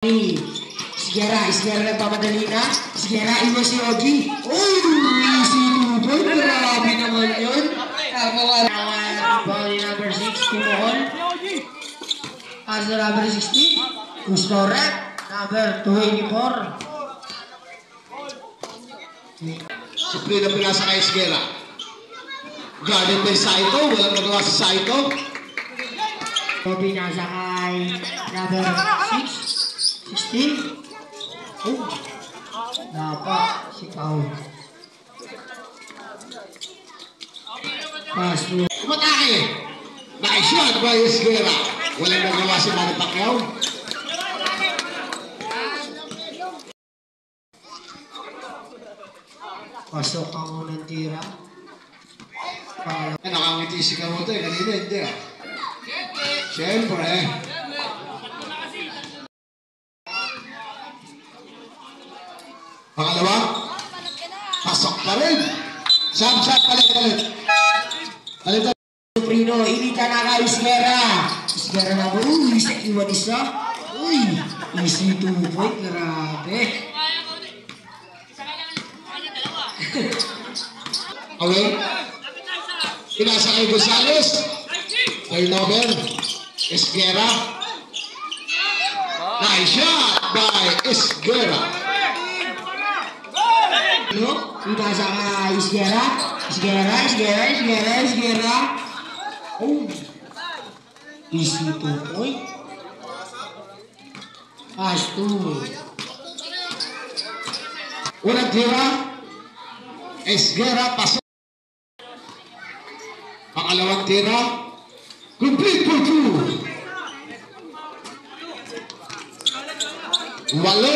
Sigera nagpapadali na. Sigera, iwas si Oji. Uy! Easy 2 point. Grabe naman yun. Ball number 6, Timohol. As the number 60. Kustora. Number 284. Supli na pinasa kay Sigera. Guarded by Saito. Walang nagawa si Saito. Pinasa kay number 6. 16. Oh. Dapat si Pau. Pass to. Umatake. Naka-shot by Sigera. Walang nagawa si Manny Pacquiao. Pasok ang unang tira. Nakangiti si Kamoto eh. Kanina hindi ah. Siyempre. Pangalawa. Pasok pa rin. Shot palit. Palit. Prino, inita na kay Sigera. Sigera na po. Uy, sa iwan isa. Uy, easy 2 point. Grabe. Okay. Pinasa kay Gonzales. Turnover. Sigera. Nice shot by Sigera. No? Pinasa kay Sigera. Sigera. Oh. Easy 2 point. Pass 2. Unang tira. Sigera pasok. Pangalawang tira. Complete for 2. Walo.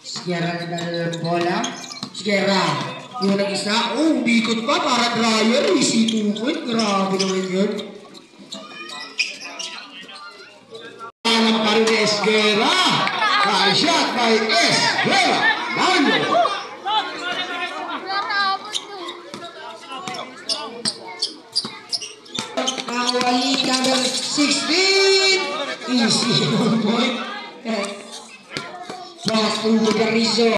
Sigera na ng bola. Sigera. Yung nag-isa. Oh, bikot pa para dryer. Easy 2 point. Grabe naman yun. Parang pa rin ni Sigera. Nice shot by Sigera. Lalo. Wali number 16. Easy 1 point. Pass to Rizzo.